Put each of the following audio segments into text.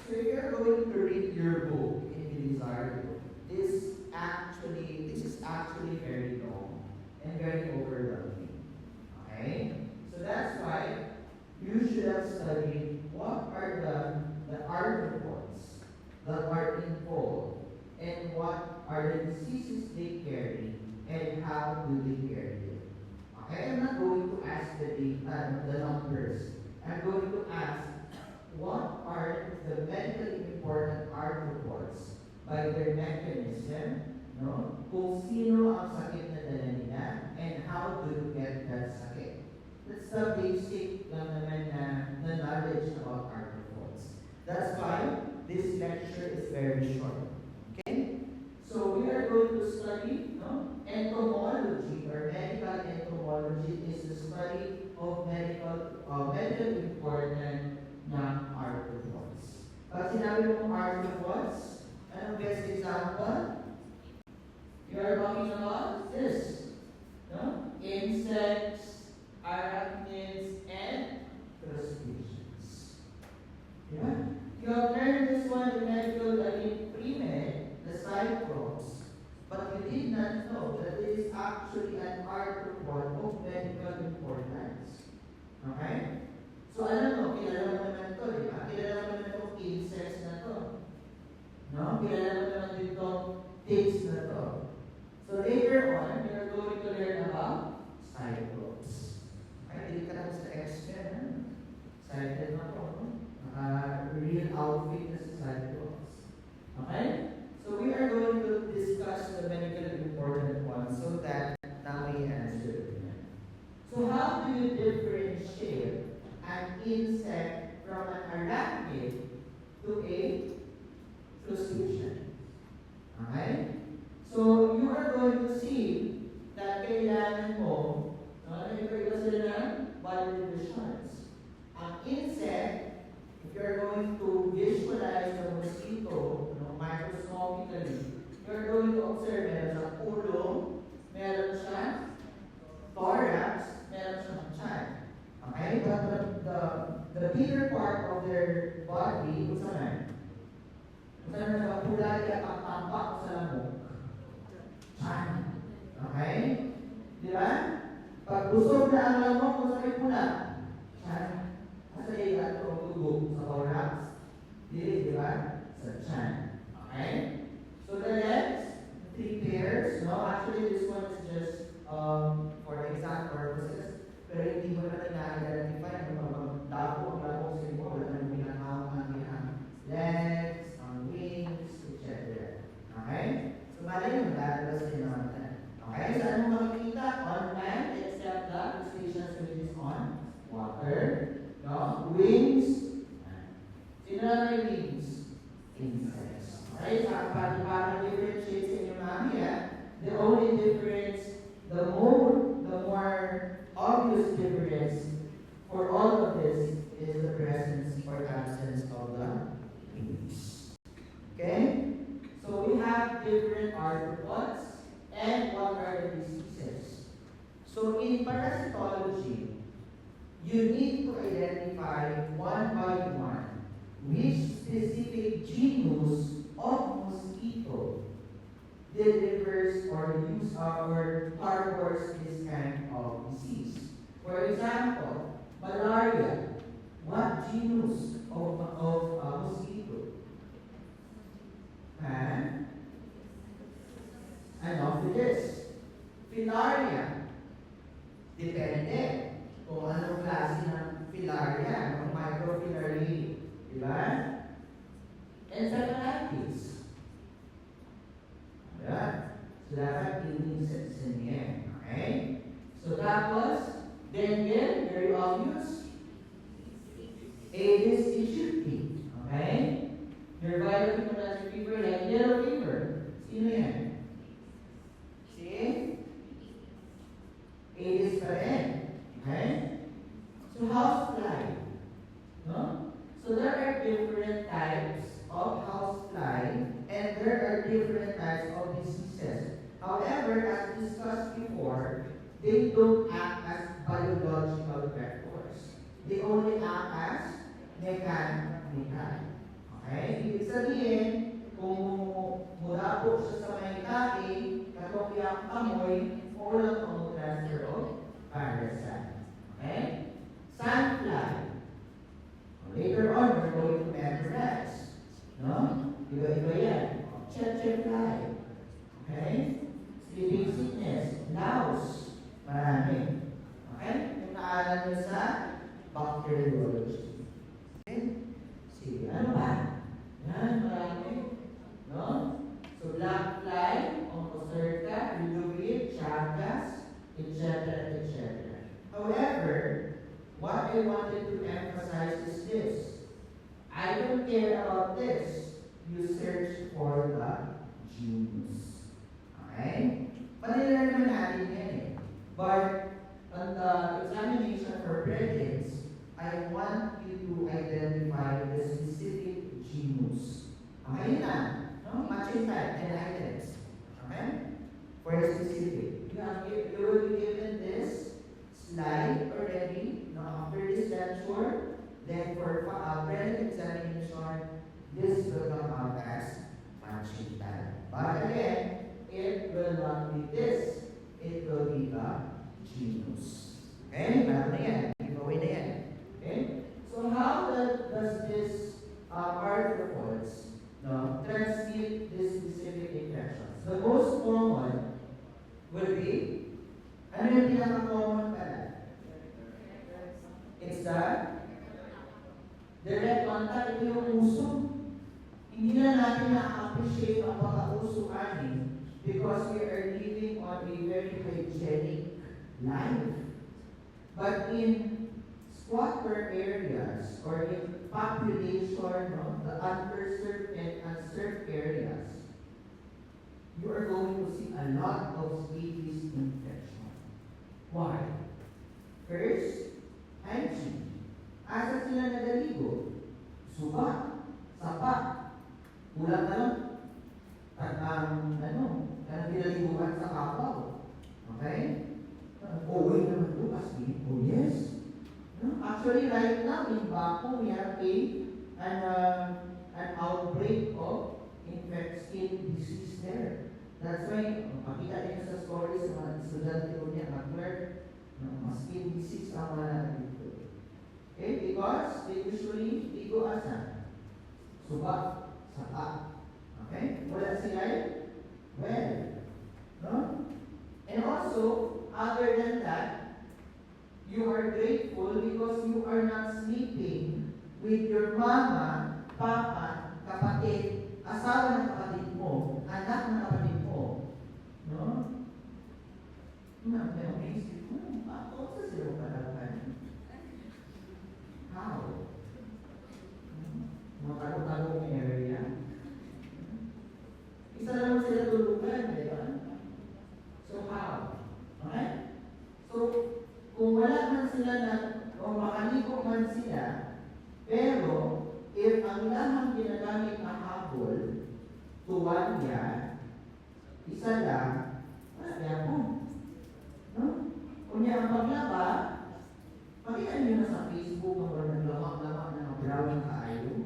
So if you're going to read your book in the desired book, this is actually very long and very overwhelming. Okay? So that's why you should have studied what are the arthropods that are involved and what are the diseases they carry and how do they carry it. Okay? I'm not going to ask the numbers. I'm going to ask what are the medically important arthropods by their mechanism, no? Kung sino ang sakit na dala nila, and how do you get that sakit. That's the basic lang naman na knowledge about arthropods. That's why this lecture is very short. Okay? So we are going to study, no? Entomology or medical entomology is the study of medically important na arthropods. Pag sinabi mong arthropods, anong best example? You are talking about this. No? Insects, arachnids, and crustaceans. Yeah? You have learned this one in medical, pre-med, the cyclops, but you did not know that it is actually an arthropod of medical importance. Okay? So alam mo, kilala mo naman ito, di ba? Kilala mo naman itong insects na to. No? Kilala mo naman din itong ticks na to. So later on, we are going to learn about cyclops. Okay, hindi ka lang sa X-Men, ha? Excited na po, no? Real outfit na sa cyclops. Okay? So we are going to discuss the medically important ones so that now we answer them. So how do you differentiate an insect from an arachnid to a crustacean? Okay? So you are going to see that kailangan mo, nag-iba sila ng body divisions. Ang insect, if you're going to visualize the mosquito, microscopically, you're going to observe meron siyang ulo, meron siyang thorax, meron siyang tiyan. Okay? But the bigger part of their body, kung saan na pula niya ang tampak sa lamok. Tiyan. Okay? Di ba? Pag busog na ang lamok, kung saan may pula? Tiyan. Kasi yan ang tugog sa thorax. Di ba? Sa tiyan. Okay? So the legs, 3 pairs. No, actually this one is just for exam purposes. Pero hindi mo naman na-identify kung dabo ang lamok sa inyo, wala naman pinakahang ang legs, ang wings, etc. Okay? So malay mo, lalabas din naman natin. Okay? Saan mo makikita? On land, except the crustaceans which is on water. No? Wings. Sino na may wings? Insects. Okay? So para differentiate sa inyo mami, the only difference, the more obvious difference for all of this is the presence or absence of the wings. Okay? So we have different arthropods and what are the diseases. So in parasitology, you need to identify one by one which specific genus of mosquito delivers or harbors this kind of disease. For example, malaria. What genus of mosquito? Anopheles. Filaria. Depende kung anong klase ng filaria, ng microfilariae. Diba? Encephalitis. Diba? So dapat insects in yan. Okay? So tapos, dengue, very obvious. Aedes aegypti. Okay? Your viral hemorrhagic fever, like yellow fever. Sino yan? See? Aedes pa rin. Okay? So housefly. No? So there are different types of housefly and there are different types of diseases. However, as discussed before, they don't act as biological vectors. They only act as mechanical. Okay? Ibig sabihin, kung mula po siya sa may lahi, katong iyang amoy, ulang ang transfer of parasite. Okay? Sandfly. Later on, we're going to memorize. No? Iba-iba yan. Cheche fly. Okay? Sleeping sickness. Louse. Marami. Okay? Yung naaral nyo sa bacteriology. Okay? Sige, ano ba? Yan, marami. No? So, black fly, oncocerca, Louis, Chagas, etc., etc. However, what I wanted to emphasize is this. I don't care about this. You search for the genus. Okay? Panila naman natin yan eh. But on the examination for prejudice, I want you to identify the specific genus. Okay na? No? Matching type and items. Okay? For the specific. You will be given this slide already. Now, after this lecture, then for present examination, this will come out as matching type. But again, it will not be this. It will be the genus. Okay? Meron na yan. Giveaway na yan. Okay? So how does this arthropods transmit this specific infections? The most common will be, ano yung pinaka-common pala? It's the direct contact. Ito yung uso. Hindi na natin na-appreciate ang pagka-usuan because we are living on a very hygienic life. But in squatter areas or in population, the underserved and unserved areas, you are going to see a lot of scabies infection. Why? First, hygiene. Asa sila nagaligo? Suba, sapa, kulang na lang. At kanang pinaliguan sa kapaw. Okay? Wait naman ito, asking. Oh, yes. No? Actually, right now, in Baco, we have an outbreak of skin disease there. That's why, makita din sa stories sa mga estudyante ko niya, nag-learn ng skin disease ang mga nandito. Okay? Because they usually ligo asa? Suba, saka. Okay? Wala sila well. No? And also, other than that, you are grateful because you are not sleeping with your mama, papa, kapatid, asawa ng kapatid mo, anak ng kapatid mo. No? May amazing. Ako sa sila palaban. How? Matalo-talong area. Isa naman sila tulugan, di ba? So how? Okay? So, kung wala man sila o makaligo man sila, pero, if ang ilang ginagamit na habol, tuwalya, isa lang, wala po. No? Kunya ang paglaba, pakita nyo na sa Facebook ang walang lamak-lamak na maglawang kaayo.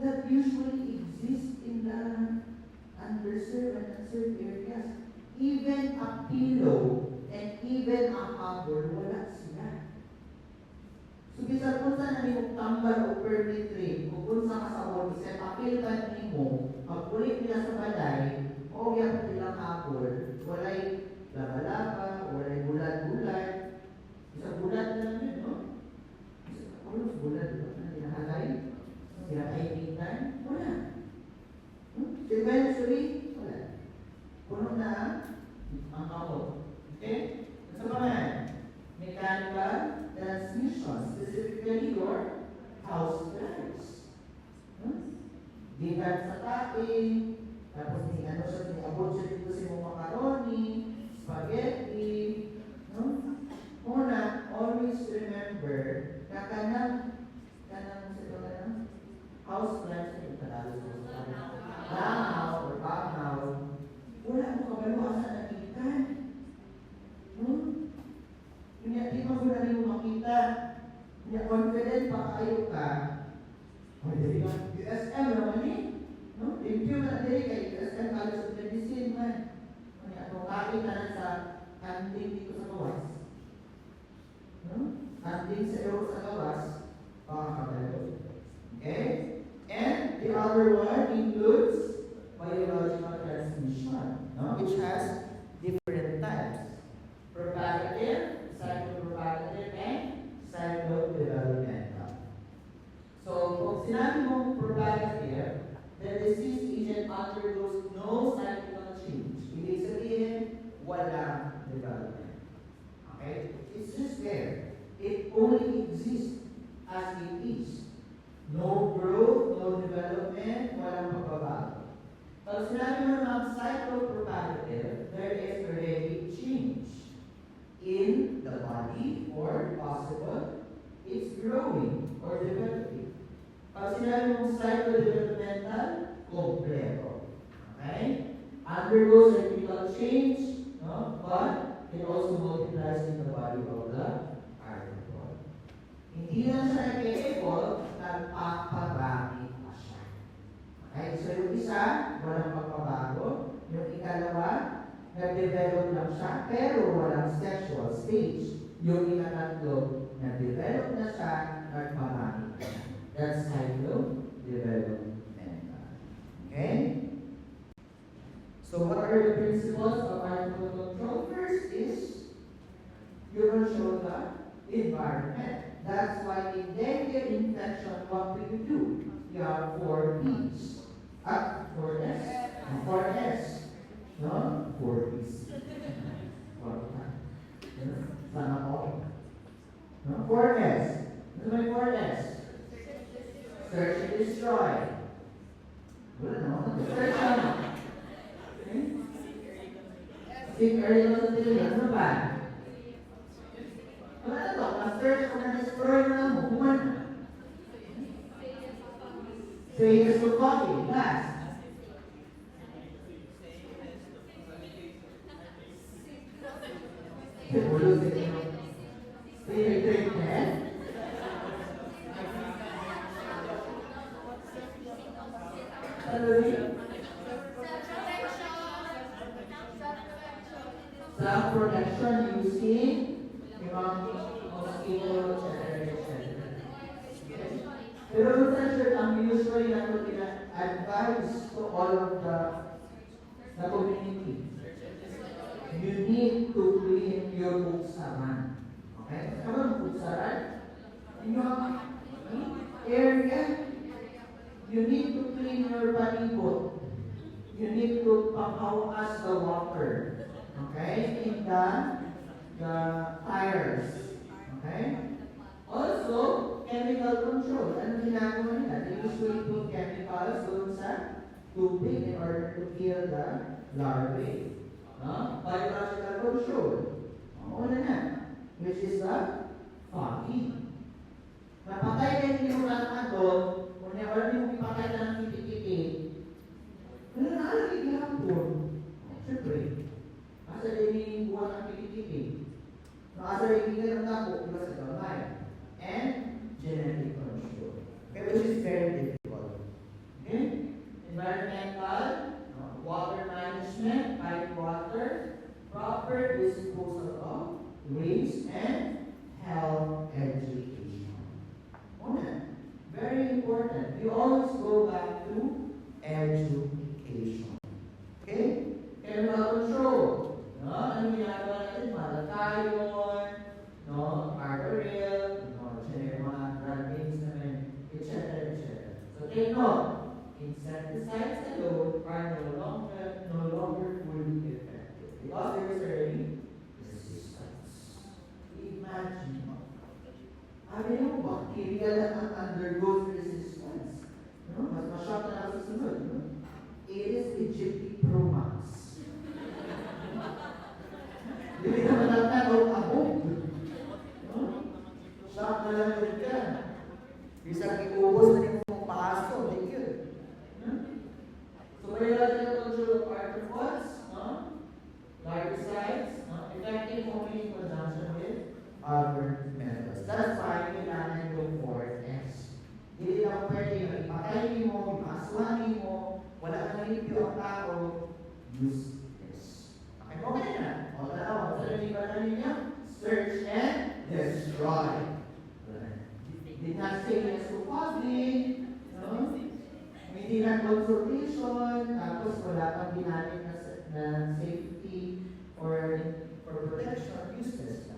That usually exists in the underserved and unserved areas. Even a pillow and even a habol, wala sila. So, bisa kung saan namin tambal o permitrate, kung saan ka sa office, at apil ka mo, pag-ulit nila sa balay, o yan nilang habol, walay laba-laba, walay bulat-bulat. Isa bulat na lang yun, no? Isa bulat, diba? Ano hinahalay? Pinakaipitan? Wala. Eventually, wala. Puno na ang kamot. Okay? Sa paman, mechanical transmission, specifically your house plants. Gigan sa kain, tapos may ano siya, may abot siya dito sa mga macaroni, spaghetti, no? Una, always remember na kanang house plants, yung Tagalog ko sa langaw or bakaw, wala mo kabalo asa nakitan. Di mo na rin mo makita. Confident pa kayo ka. O, di ba? USM naman eh. The other one includes biological transmission, no? Which has different types. Propagative, cyclopropagative, and cyclodevelopmental. So, kung sinabi mong propagative, the disease agent undergoes no cyclical change. Ibig sabihin, walang development. Okay? It's just there. It only exists as it is. No growth, no development, walang pagbabago. Pag sinabi mo naman cyclopropagative, there is already change in the body or possible it's growing or developing. Pag sinabi mong cyclodevelopmental, kompleto. Okay? Undergoes cyclical change, no? But it also multiplies in the body of the arthropod. Hindi lang siya nag-evolve, nagpaparami pa siya. Okay? So yung isa, walang pagpabago. Yung ikalawa, nag-develop lang siya, pero walang sexual stage. Yung ikatatlo, nag-develop na siya, nagparami pa siya. That's cyclodevelopmental. Okay? So what are the principles of arthropod control? First is, you control the environment. That's why in dengue infection, what do? You have 4 P's. 4S. 4S. No? 4 P's. Sana all. No? 4S. Ano may 4S? Search and destroy. Wala naman. Search naman. Okay? Seek early notification. Ano ba? Wala na to. Ma-search o na-destroy na mo. Kuman na. Say yes to coffee. Last. Self-protection using mosquito, etc. Pero sir, ang usually natin advice to all of the community. You need to clean your putsaran. Okay? Ano ang putsaran? In your area, you need to clean your palibot. You need to panghawas the water. Okay? In the tires. Okay? Also, chemical control. Ano ginagawa nila? They usually put chemicals doon sa tubig in order to kill the larvae. Biological control. Una na. Which is the fogging. Napatay na hindi mo lang doon, kung wala mo ipatay na ng kiti-kiti, wala na alam igapon. Siyempre, asa din yung buwan ng kiti-kiti. Asa din yung ng tapo, iba sa gamay. And genetic control. Okay, which is very difficult. Okay? Environmental, water management, pipe water, proper disposal of waste, and health education. Very important. You always go back to education. Okay? Chemical control. No? Ano ginagawa natin? Malatayon, no? Arterial, no? Mga drug names naman, etc. etc. So take note. Insecticides alone are no longer fully effective because there is already resistance. Imagine, sabi mo, bacteria lang ang undergoes resistance. No? Mas ma-shock na ako sa sunod. No? Aedes aegypti promax. Hindi ka matatagaw ahog. No? Shock na lang ulit ka. Bisang iubos na rin mong paaso. Thank you. So, biological control of arthropods, larvicides, effective only in conjunction with other methods. That's why kailangan yung 4S. Hindi lang pwede ipatay mo, ipaswani mo, wala kang nalipyo ang tao, use this. Okay na. O, tanaw, sa nalipan na ninyo, search and destroy. Did not say yes to public, no? Hindi na consultation, tapos wala pang ginamit na safety for protection, useless.